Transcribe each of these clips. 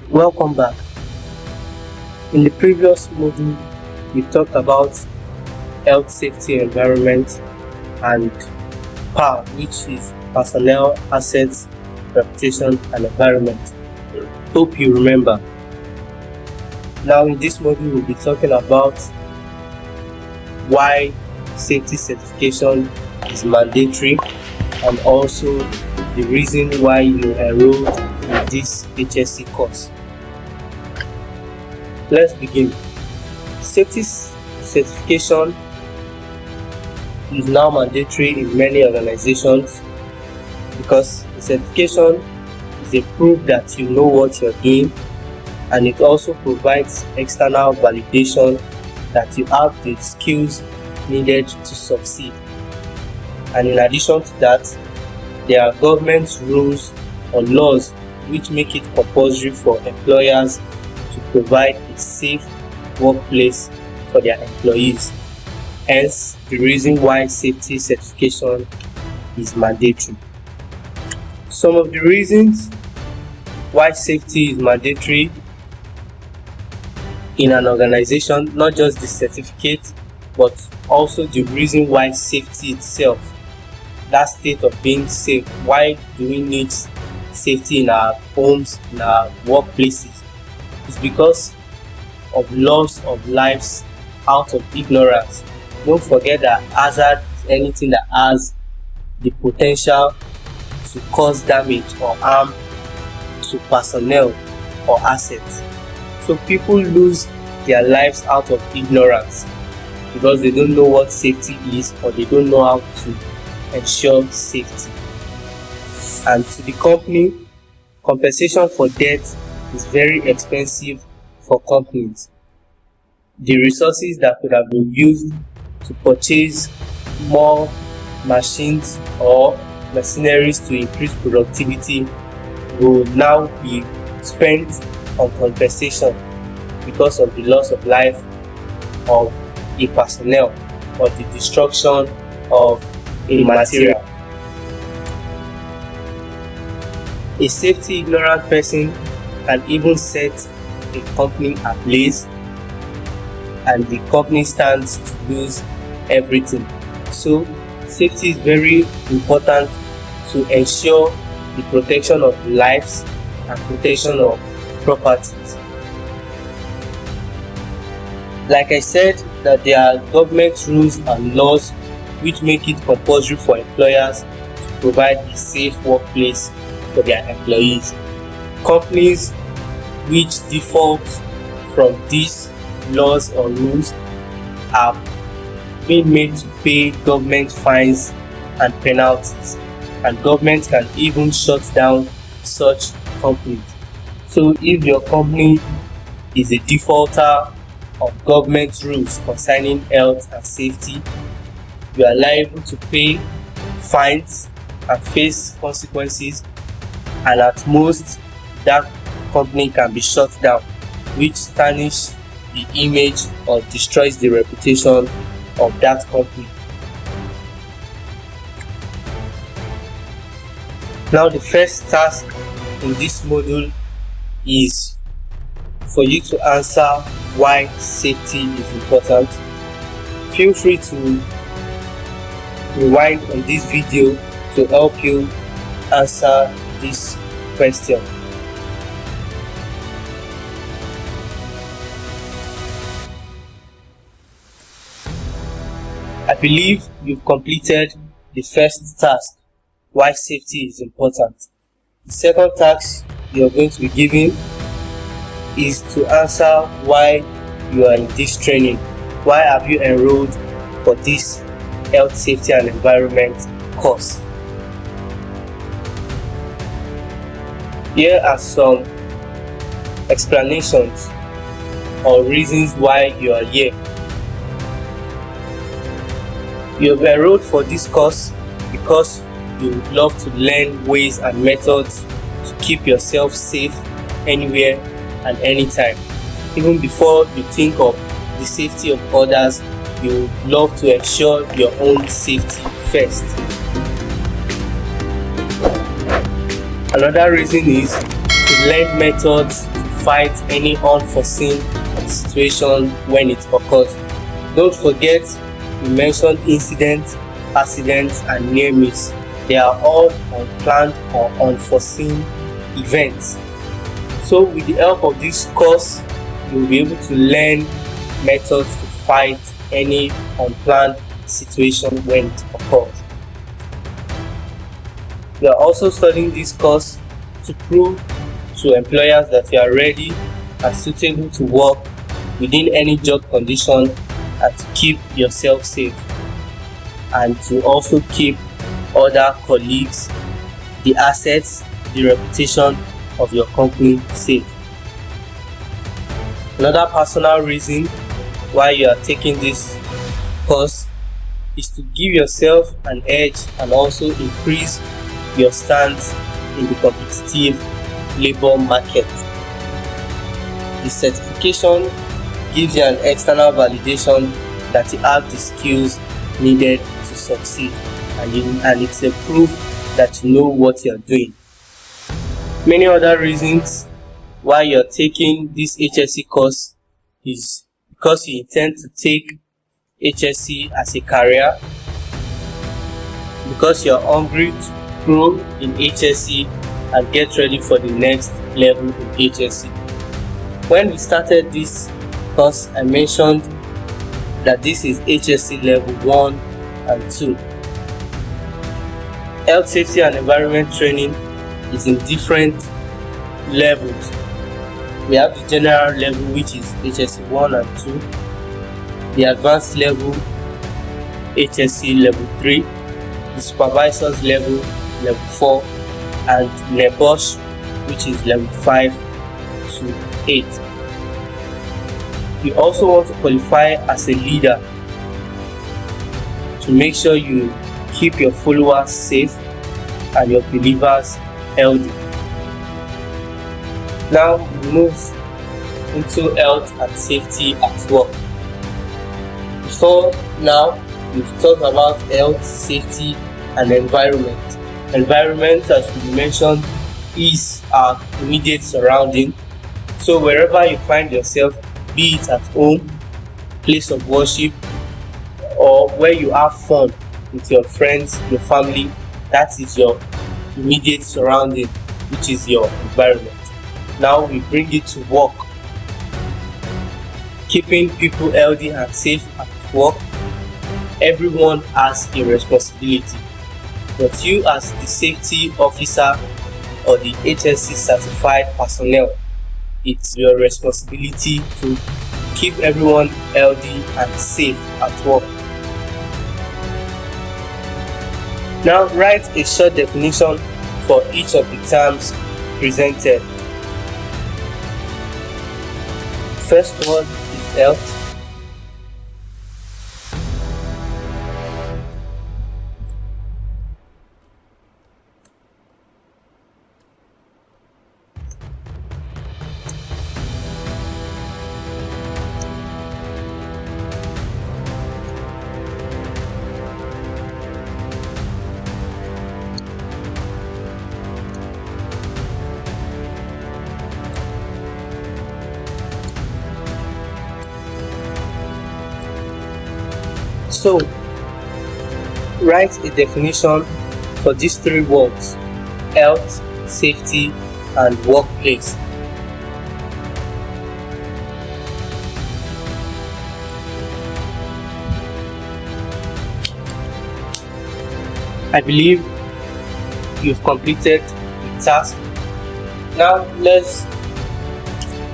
Welcome back. In the previous module, we talked about health, safety, environment, and PAR, which is personnel, assets, reputation, and environment. Hope you remember. Now in this module, we'll be talking about why safety certification is mandatory and also the reason why you enrolled in this HSE course. Let's begin. Safety certification is now mandatory in many organizations because the certification is a proof that you know what you're doing, and it also provides external validation that you have the skills needed to succeed. And in addition to that, there are government rules or laws which make it compulsory for employers to provide a safe workplace for their employees. Hence, the reason why safety certification is mandatory. Some of the reasons why safety is mandatory in an organization, not just the certificate, but also the reason why safety itself, that state of being safe. Why do we need safety in our homes, in our workplaces? It's because of loss of lives out of ignorance. Don't forget that hazard is anything that has the potential to cause damage or harm to personnel or assets. So people lose their lives out of ignorance because they don't know what safety is, or they don't know how to ensure safety. And to the company, compensation for death is very expensive for companies. The resources that could have been used to purchase more machines or machineries to increase productivity will now be spent on compensation because of the loss of life of a personnel or the destruction of a material. A safety ignorant person can even set a company ablaze, and the company stands to lose everything. So safety is very important to ensure the protection of lives and protection of properties. Like I said, that there are government rules and laws which make it compulsory for employers to provide a safe workplace for their employees. Companies which default from these laws or rules are being made to pay government fines and penalties, and government can even shut down such companies. So if your company is a defaulter of government rules concerning health and safety, you are liable to pay fines and face consequences, and at most that company can be shut down, which tarnishes the image or destroys the reputation of that company. Now the first task in this module is for you to answer why safety is important. Feel free to rewind on this video to help you answer this question. I believe you've completed the first task, why safety is important. The second task you're going to be given is to answer why you are in this training. Why have you enrolled for this health, safety and environment course? Here are some explanations or reasons why you are here. You have enrolled for this course because you would love to learn ways and methods to keep yourself safe anywhere and anytime. Even before you think of the safety of others, you would love to ensure your own safety first. Another reason is to learn methods to fight any unforeseen situation when it occurs. Don't forget, we mentioned incidents, accidents, and near miss. They are all unplanned or unforeseen events. So with the help of this course, you'll be able to learn methods to fight any unplanned situation when it occurs. We are also studying this course to prove to employers that you are ready and suitable to work within any job condition and to keep yourself safe, and to also keep other colleagues, the assets, the reputation of your company safe. Another personal reason why you are taking this course is to give yourself an edge and also increase your stance in the competitive labor market. The certification gives you an external validation that you have the skills needed to succeed, and it's a proof that you know what you're doing. Many other reasons why you're taking this HSE course is because you intend to take HSE as a career, because you're hungry to grow in HSE and get ready for the next level in HSE. When we started this course, I mentioned that this is HSE level 1 and 2. Health, safety and environment training is in different levels. We have the general level, which is HSE 1 and 2, the advanced level, HSE level 3, the supervisors level, level 4, and NEBOSH, which is level 5 to 8. You also want to qualify as a leader to make sure you keep your followers safe and your believers healthy. Now we move into health and safety at work. Before now, we've talked about health, safety and environment. Environment, as we mentioned, is our immediate surrounding. So wherever you find yourself, be it at home, place of worship, or where you have fun with your friends, your family, that is your immediate surrounding, which is your environment. Now we bring it to work. Keeping people healthy and safe at work, everyone has a responsibility. But you, as the safety officer or the HSE certified personnel, it's your responsibility to keep everyone healthy and safe at work. Now write a short definition for each of the terms presented. First word is health. So, write a definition for these three words: health, safety, and workplace. I believe you've completed the task. Now let's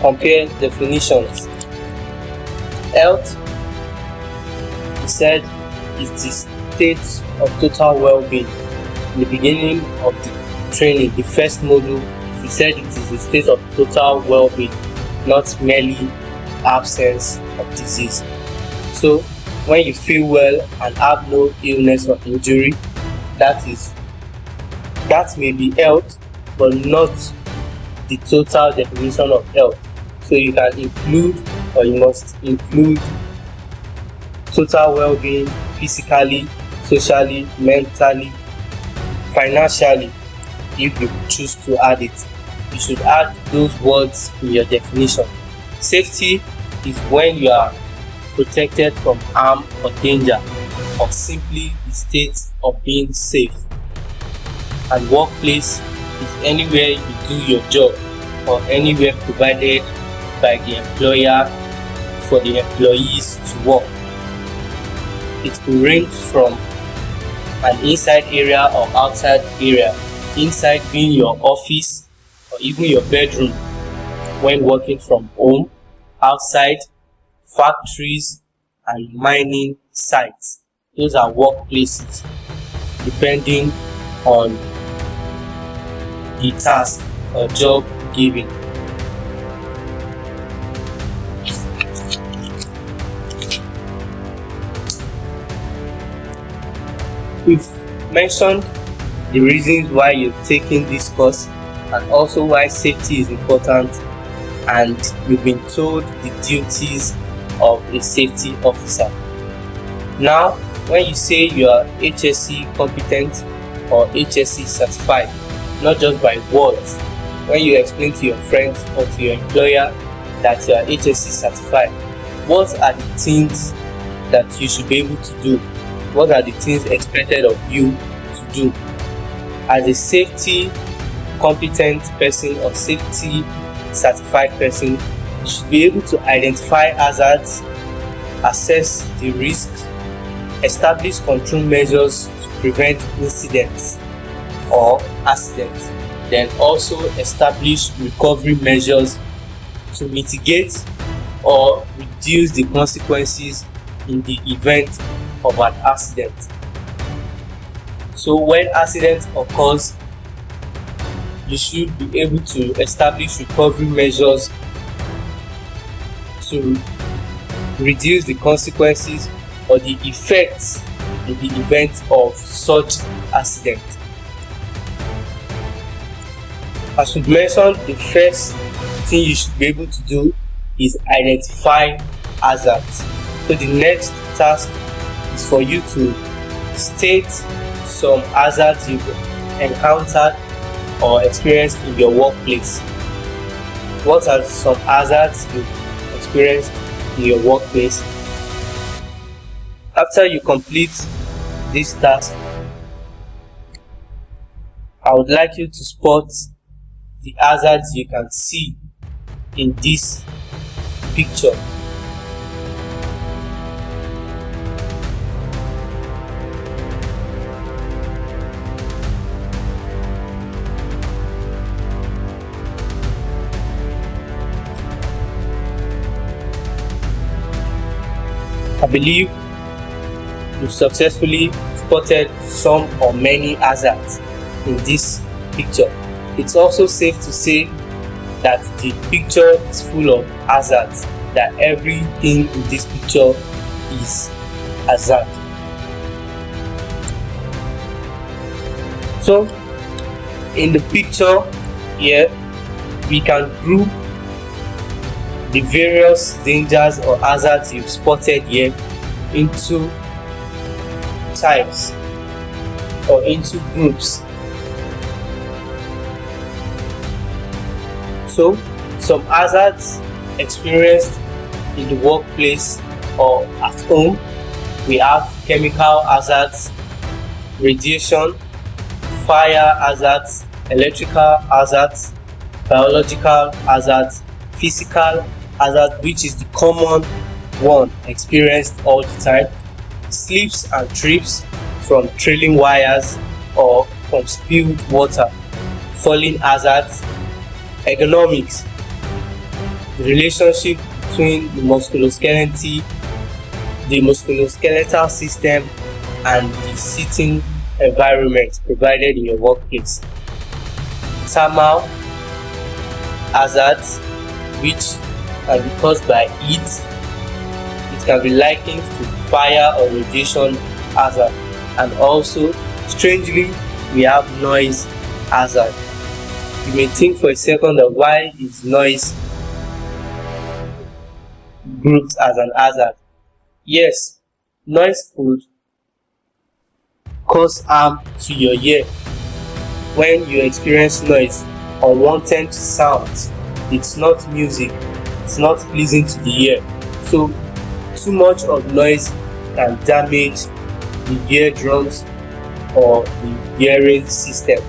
compare definitions. Health, he said, is the state of total well-being. In the beginning of the training, the first module, he said it is the state of total well-being, not merely absence of disease. So when you feel well and have no illness or injury, that may be health, but not the total definition of health. So you can include, or you must include, total well-being physically, socially, mentally, financially, if you choose to add it. you should add those words in your definition. Safety is when you are protected from harm or danger, or simply the state of being safe. And workplace is anywhere you do your job or anywhere provided by the employer for the employees to work. It could range from an inside area or outside area. Inside being your office or even your bedroom when working from home, outside factories and mining sites. Those are workplaces depending on the task or job given. We've mentioned the reasons why you're taking this course and also why safety is important, and you've been told the duties of a safety officer. Now, when you say you are HSE competent or HSE certified, not just by words, when you explain to your friends or to your employer that you are HSE certified, what are the things that you should be able to do? What are the things expected of you to do? As a safety competent person or safety certified person, you should be able to identify hazards, assess the risks, establish control measures to prevent incidents or accidents, then also establish recovery measures to mitigate or reduce the consequences in the event of an accident. So when accident occurs, you should be able to establish recovery measures to reduce the consequences or the effects in the event of such accident. As we mentioned, the first thing you should be able to do is identify hazards. So the next task is for you to state some hazards you've encountered or experienced in your workplace. What are some hazards you've experienced in your workplace? After you complete this task, I would like you to spot the hazards you can see in this picture. I believe you've successfully spotted some or many hazards in this picture. It's also safe to say that the picture is full of hazards, that everything in this picture is hazard. So in the picture here, we can group the various dangers or hazards you've spotted here into types or into groups. So some hazards experienced in the workplace or at home, we have chemical hazards, radiation, fire hazards, electrical hazards, biological hazards, physical hazard, which is the common one experienced all the time, slips and trips from trailing wires or from spilled water, falling hazards, ergonomics, the relationship between the musculoskeletal system and the seating environment provided in your workplace, thermal hazards, which can be caused by heat. It can be likened to fire or radiation hazard. And also, strangely, we have noise hazard. You may think for a second of why is noise grouped as an hazard. Yes, noise could cause harm to your ear. When you experience noise, unwanted sounds. It's not music, it's not pleasing to the ear. So too much of noise can damage the eardrums or the hearing system,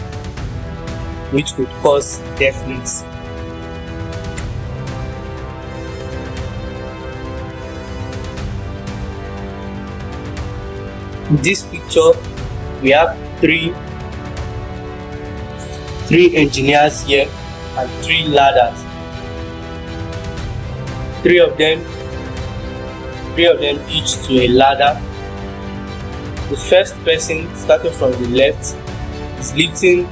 which could cause deafness. In this picture, we have three engineers here and 3 ladders. Three of them each to a ladder. The first person, starting from the left, is lifting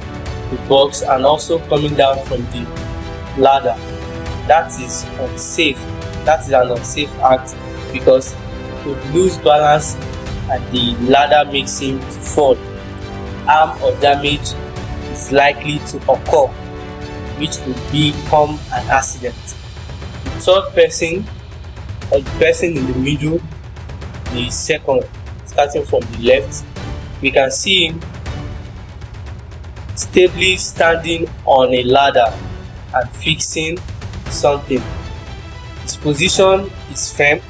the box and also coming down from the ladder. That is unsafe. That is an unsafe act because he could lose balance and the ladder makes him to fall. Harm or damage is likely to occur, which could become an accident. The third person, or the person in the middle, the second, starting from the left, we can see him stably standing on a ladder and fixing something. His position is firm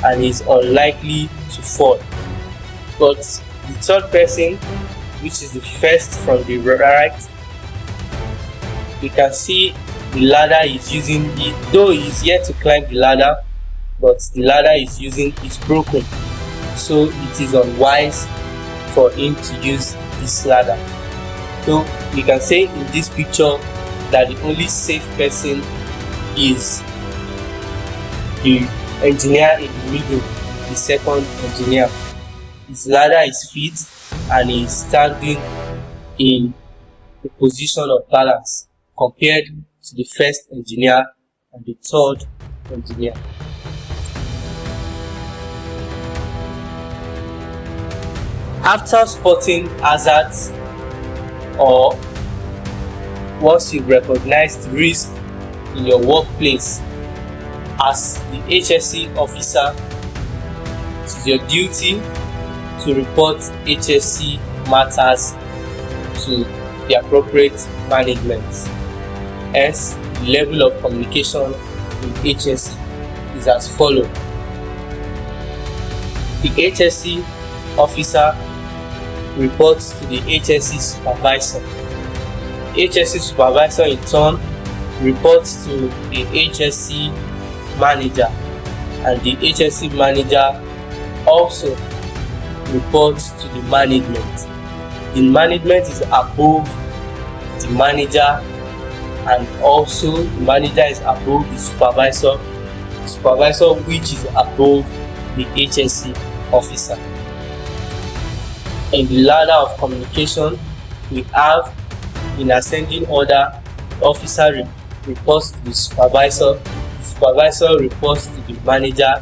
and is unlikely to fall. But the third person, which is the first from the right, we can see the ladder is using it, though he is yet to climb the ladder, but the ladder is broken, so it is unwise for him to use this ladder. So we can say in this picture that the only safe person is the engineer in the middle, the second engineer. His ladder is fit and he is standing in the position of balance compared to the first engineer and the third engineer. After spotting hazards, or once you recognize the risk in your workplace, as the HSE officer, it is your duty to report HSE matters to the appropriate management. Hence, the level of communication with HSE is as follows. The HSE officer reports to the HSE supervisor. The HSE supervisor in turn reports to the HSE manager, and the HSE manager also reports to the management. The management is above the manager, and also the manager is above the supervisor which is above the HSE officer. In the ladder of communication, we have, in ascending order, the officer reports to the supervisor reports to the manager,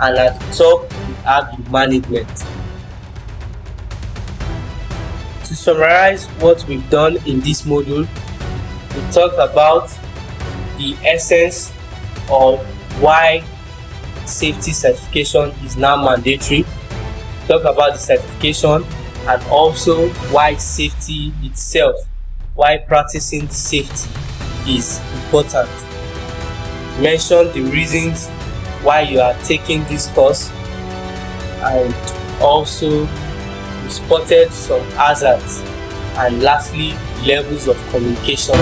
and at the top we have the management. To summarize what we've done in this module, we talked about the essence of why safety certification is now mandatory. We talked about the certification and also why safety itself, why practicing safety is important. Mention the reasons why you are taking this course, and also we spotted some hazards, and lastly, levels of communication.